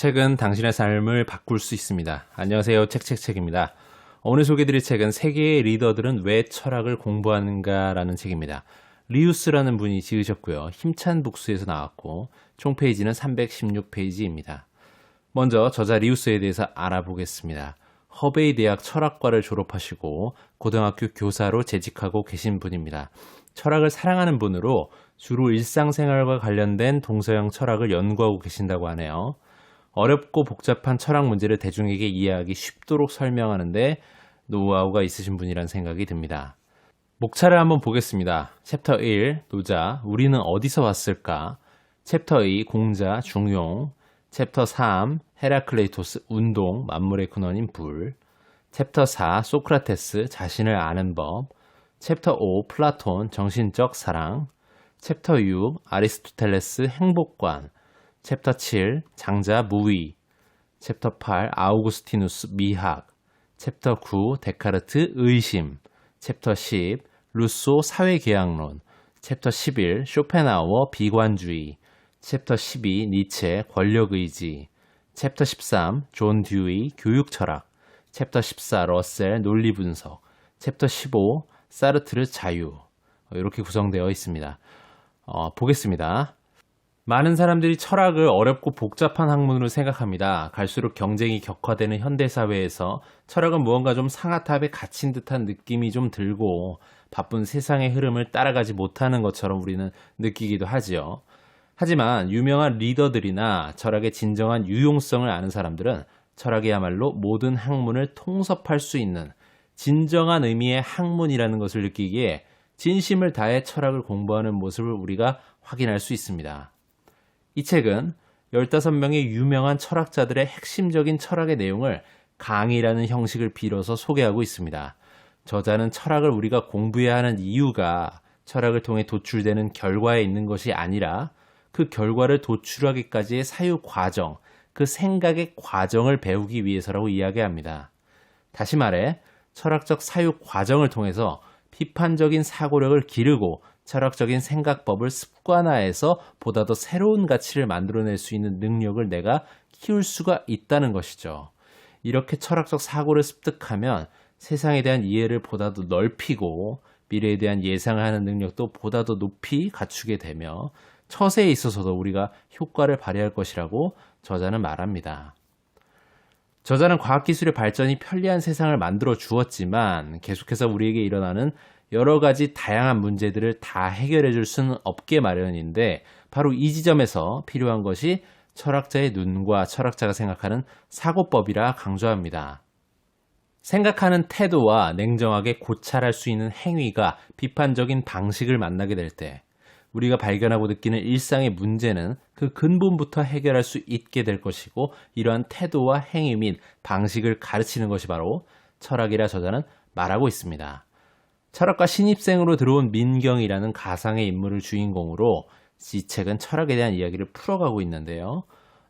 책은 당신의 삶을 바꿀 수 있습니다. 안녕하세요. 책책책입니다. 오늘 소개해드릴 책은 세계의 리더들은 왜 철학을 공부하는가라는 책입니다. 리우스라는 분이 지으셨고요. 힘찬 북스에서 나왔고 총 페이지는 316페이지입니다. 먼저 저자 리우스에 대해서 알아보겠습니다. 허베이 대학 철학과를 졸업하시고 고등학교 교사로 재직하고 계신 분입니다. 철학을 사랑하는 분으로 주로 일상생활과 관련된 동서양 철학을 연구하고 계신다고 하네요. 어렵고 복잡한 철학 문제를 대중에게 이해하기 쉽도록 설명하는데 노하우가 있으신 분이란 생각이 듭니다. 목차를 한번 보겠습니다. 챕터 1, 노자, 우리는 어디서 왔을까? 챕터 2, 공자, 중용. 챕터 3, 헤라클레이토스, 운동, 만물의 근원인 불. 챕터 4, 소크라테스, 자신을 아는 법. 챕터 5, 플라톤, 정신적 사랑. 챕터 6, 아리스토텔레스, 행복관. 챕터 7, 장자 무의. 챕터 8, 아우구스티누스 미학. 챕터 9, 데카르트 의심. 챕터 10, 루소 사회계약론. 챕터 11, 쇼펜하우어 비관주의. 챕터 12, 니체 권력의지. 챕터 13, 존 듀이 교육철학. 챕터 14, 러셀 논리분석. 챕터 15, 사르트르 자유. 이렇게 구성되어 있습니다. 보겠습니다. 많은 사람들이 철학을 어렵고 복잡한 학문으로 생각합니다. 갈수록 경쟁이 격화되는 현대사회에서 철학은 무언가 좀 상아탑에 갇힌 듯한 느낌이 좀 들고 바쁜 세상의 흐름을 따라가지 못하는 것처럼 우리는 느끼기도 하지요. 하지만 유명한 리더들이나 철학의 진정한 유용성을 아는 사람들은 철학이야말로 모든 학문을 통섭할 수 있는 진정한 의미의 학문이라는 것을 느끼기에 진심을 다해 철학을 공부하는 모습을 우리가 확인할 수 있습니다. 이 책은 15명의 유명한 철학자들의 핵심적인 철학의 내용을 강의라는 형식을 빌어서 소개하고 있습니다. 저자는 철학을 우리가 공부해야 하는 이유가 철학을 통해 도출되는 결과에 있는 것이 아니라 그 결과를 도출하기까지의 사유 과정, 그 생각의 과정을 배우기 위해서라고 이야기합니다. 다시 말해 철학적 사유 과정을 통해서 비판적인 사고력을 기르고 철학적인 생각법을 습관화해서 보다 더 새로운 가치를 만들어낼 수 있는 능력을 내가 키울 수가 있다는 것이죠. 이렇게 철학적 사고를 습득하면 세상에 대한 이해를 보다 더 넓히고 미래에 대한 예상을 하는 능력도 보다 더 높이 갖추게 되며 처세에 있어서도 우리가 효과를 발휘할 것이라고 저자는 말합니다. 저자는 과학기술의 발전이 편리한 세상을 만들어 주었지만 계속해서 우리에게 일어나는 여러 가지 다양한 문제들을 다 해결해 줄 수는 없게 마련인데 바로 이 지점에서 필요한 것이 철학자의 눈과 철학자가 생각하는 사고법이라 강조합니다. 생각하는 태도와 냉정하게 고찰할 수 있는 행위가 비판적인 방식을 만나게 될 때 우리가 발견하고 느끼는 일상의 문제는 그 근본부터 해결할 수 있게 될 것이고 이러한 태도와 행위 및 방식을 가르치는 것이 바로 철학이라 저자는 말하고 있습니다. 철학과 신입생으로 들어온 민경이라는 가상의 인물을 주인공으로 이 책은 철학에 대한 이야기를 풀어가고 있는데요.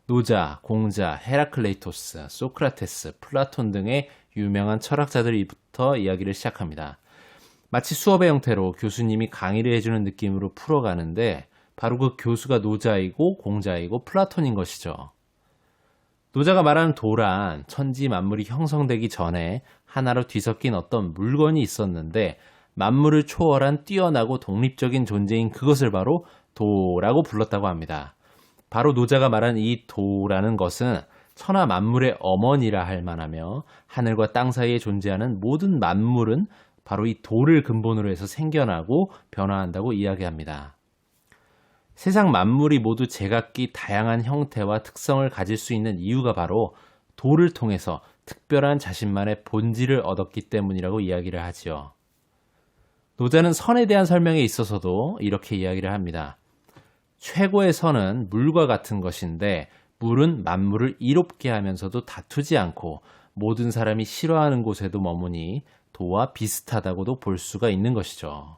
노자, 공자, 헤라클레이토스, 소크라테스, 플라톤 등의 유명한 철학자들부터 이야기를 시작합니다. 마치 수업의 형태로 교수님이 강의를 해주는 느낌으로 풀어가는데 바로 그 교수가 노자이고 공자이고 플라톤인 것이죠. 노자가 말하는 도란, 천지 만물이 형성되기 전에 하나로 뒤섞인 어떤 물건이 있었는데 만물을 초월한 뛰어나고 독립적인 존재인 그것을 바로 도라고 불렀다고 합니다. 바로 노자가 말한 이 도라는 것은 천하 만물의 어머니라 할 만하며 하늘과 땅 사이에 존재하는 모든 만물은 바로 이 도를 근본으로 해서 생겨나고 변화한다고 이야기합니다. 세상 만물이 모두 제각기 다양한 형태와 특성을 가질 수 있는 이유가 바로 도를 통해서 특별한 자신만의 본질을 얻었기 때문이라고 이야기를 하지요. 노자는 선에 대한 설명에 있어서도 이렇게 이야기를 합니다. 최고의 선은 물과 같은 것인데 물은 만물을 이롭게 하면서도 다투지 않고 모든 사람이 싫어하는 곳에도 머무니 도와 비슷하다고도 볼 수가 있는 것이죠.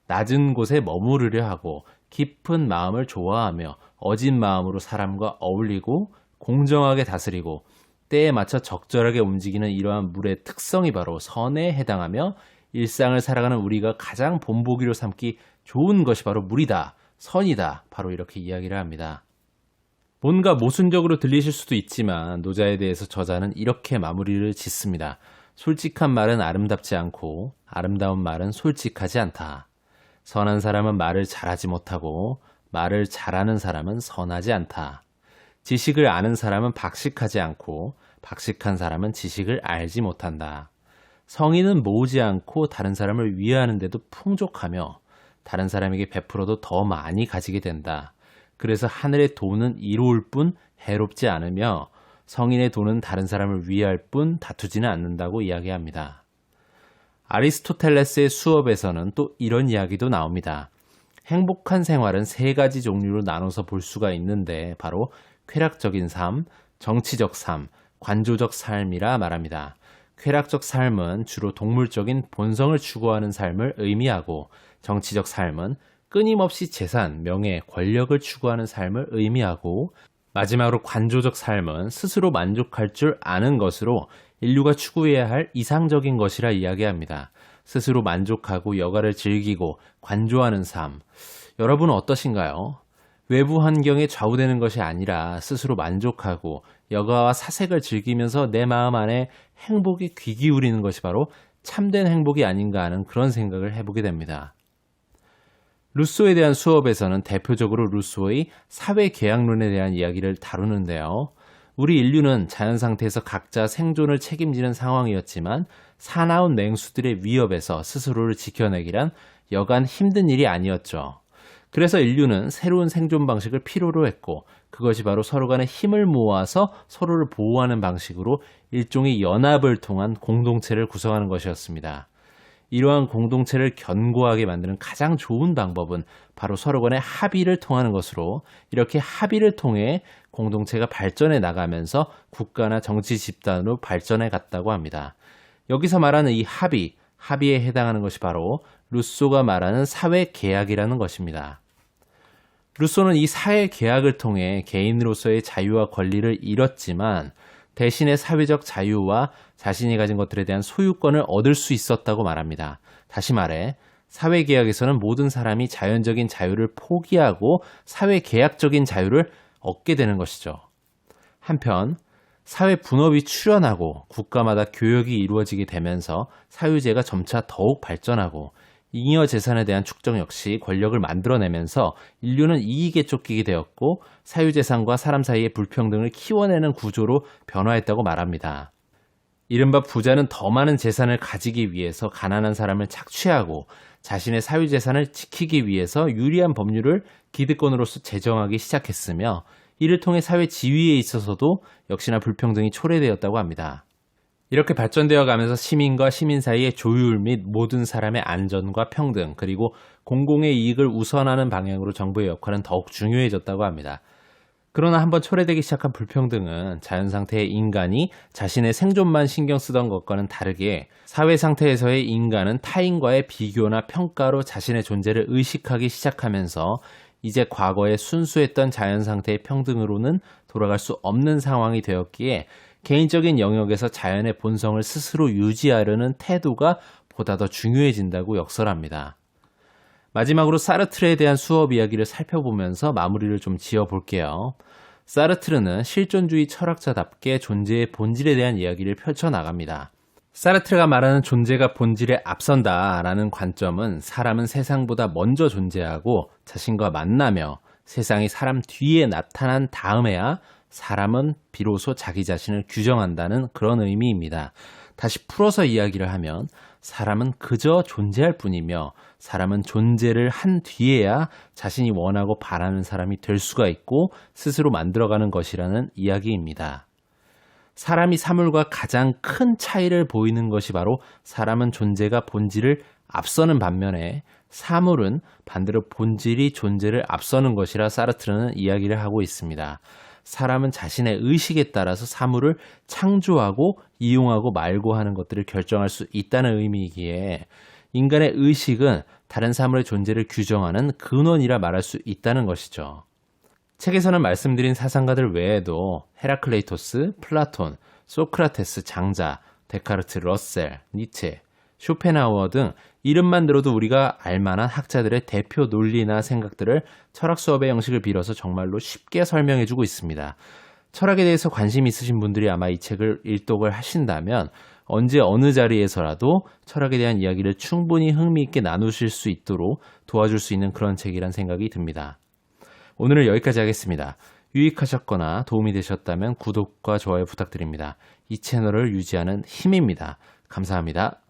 낮은 곳에 머무르려 하고 깊은 마음을 좋아하며 어진 마음으로 사람과 어울리고 공정하게 다스리고 때에 맞춰 적절하게 움직이는 이러한 물의 특성이 바로 선에 해당하며 일상을 살아가는 우리가 가장 본보기로 삼기 좋은 것이 바로 물이다, 선이다, 바로 이렇게 이야기를 합니다. 뭔가 모순적으로 들리실 수도 있지만 노자에 대해서 저자는 이렇게 마무리를 짓습니다. 솔직한 말은 아름답지 않고 아름다운 말은 솔직하지 않다. 선한 사람은 말을 잘하지 못하고 말을 잘하는 사람은 선하지 않다. 지식을 아는 사람은 박식하지 않고 박식한 사람은 지식을 알지 못한다. 성의는 모으지 않고 다른 사람을 위하는 데도 풍족하며 다른 사람에게 베풀어도 더 많이 가지게 된다. 그래서 하늘의 돈은 이로울 뿐 해롭지 않으며 성인의 돈은 다른 사람을 위할 뿐 다투지는 않는다고 이야기합니다. 아리스토텔레스의 수업에서는 또 이런 이야기도 나옵니다. 행복한 생활은 세 가지 종류로 나눠서 볼 수가 있는데 바로 쾌락적인 삶, 정치적 삶, 관조적 삶이라 말합니다. 쾌락적 삶은 주로 동물적인 본성을 추구하는 삶을 의미하고 정치적 삶은 끊임없이 재산, 명예, 권력을 추구하는 삶을 의미하고 마지막으로 관조적 삶은 스스로 만족할 줄 아는 것으로 인류가 추구해야 할 이상적인 것이라 이야기합니다. 스스로 만족하고 여가를 즐기고 관조하는 삶. 여러분은 어떠신가요? 외부 환경에 좌우되는 것이 아니라 스스로 만족하고 여가와 사색을 즐기면서 내 마음 안에 행복에 귀 기울이는 것이 바로 참된 행복이 아닌가 하는 그런 생각을 해보게 됩니다. 루소에 대한 수업에서는 대표적으로 루소의 사회계약론에 대한 이야기를 다루는데요. 우리 인류는 자연 상태에서 각자 생존을 책임지는 상황이었지만 사나운 맹수들의 위협에서 스스로를 지켜내기란 여간 힘든 일이 아니었죠. 그래서 인류는 새로운 생존 방식을 필요로 했고 그것이 바로 서로 간의 힘을 모아서 서로를 보호하는 방식으로 일종의 연합을 통한 공동체를 구성하는 것이었습니다. 이러한 공동체를 견고하게 만드는 가장 좋은 방법은 바로 서로 간의 합의를 통하는 것으로 이렇게 합의를 통해 공동체가 발전해 나가면서 국가나 정치 집단으로 발전해 갔다고 합니다. 여기서 말하는 이 합의에 해당하는 것이 바로 루소가 말하는 사회계약이라는 것입니다. 루소는 이 사회계약을 통해 개인으로서의 자유와 권리를 잃었지만 대신에 사회적 자유와 자신이 가진 것들에 대한 소유권을 얻을 수 있었다고 말합니다. 다시 말해 사회계약에서는 모든 사람이 자연적인 자유를 포기하고 사회계약적인 자유를 얻게 되는 것이죠. 한편 사회 분업이 출현하고 국가마다 교역이 이루어지게 되면서 사유제가 점차 더욱 발전하고 잉여 재산에 대한 축적 역시 권력을 만들어내면서 인류는 이익에 쫓기게 되었고 사유재산과 사람 사이의 불평등을 키워내는 구조로 변화했다고 말합니다. 이른바 부자는 더 많은 재산을 가지기 위해서 가난한 사람을 착취하고 자신의 사유재산을 지키기 위해서 유리한 법률을 기득권으로서 제정하기 시작했으며 이를 통해 사회 지위에 있어서도 역시나 불평등이 초래되었다고 합니다. 이렇게 발전되어 가면서 시민과 시민 사이의 조율 및 모든 사람의 안전과 평등 그리고 공공의 이익을 우선하는 방향으로 정부의 역할은 더욱 중요해졌다고 합니다. 그러나 한번 초래되기 시작한 불평등은 자연 상태의 인간이 자신의 생존만 신경 쓰던 것과는 다르게 사회 상태에서의 인간은 타인과의 비교나 평가로 자신의 존재를 의식하기 시작하면서 이제 과거에 순수했던 자연 상태의 평등으로는 돌아갈 수 없는 상황이 되었기에 개인적인 영역에서 자연의 본성을 스스로 유지하려는 태도가 보다 더 중요해진다고 역설합니다. 마지막으로 사르트르에 대한 수업 이야기를 살펴보면서 마무리를 좀 지어볼게요. 사르트르는 실존주의 철학자답게 존재의 본질에 대한 이야기를 펼쳐나갑니다. 사르트르가 말하는 존재가 본질에 앞선다라는 관점은 사람은 세상보다 먼저 존재하고 자신과 만나며 세상이 사람 뒤에 나타난 다음에야 사람은 비로소 자기 자신을 규정한다는 그런 의미입니다. 다시 풀어서 이야기를 하면 사람은 그저 존재할 뿐이며 사람은 존재를 한 뒤에야 자신이 원하고 바라는 사람이 될 수가 있고 스스로 만들어가는 것이라는 이야기입니다. 사람이 사물과 가장 큰 차이를 보이는 것이 바로 사람은 존재가 본질을 앞서는 반면에 사물은 반대로 본질이 존재를 앞서는 것이라 사르트르는 이야기를 하고 있습니다. 사람은 자신의 의식에 따라서 사물을 창조하고 이용하고 말고 하는 것들을 결정할 수 있다는 의미이기에 인간의 의식은 다른 사물의 존재를 규정하는 근원이라 말할 수 있다는 것이죠. 책에서는 말씀드린 사상가들 외에도 헤라클레이토스, 플라톤, 소크라테스, 장자, 데카르트, 러셀, 니체, 쇼펜하우어 등 이름만 들어도 우리가 알만한 학자들의 대표 논리나 생각들을 철학 수업의 형식을 빌어서 정말로 쉽게 설명해주고 있습니다. 철학에 대해서 관심 있으신 분들이 아마 이 책을 일독을 하신다면 언제 어느 자리에서라도 철학에 대한 이야기를 충분히 흥미있게 나누실 수 있도록 도와줄 수 있는 그런 책이란 생각이 듭니다. 오늘은 여기까지 하겠습니다. 유익하셨거나 도움이 되셨다면 구독과 좋아요 부탁드립니다. 이 채널을 유지하는 힘입니다. 감사합니다.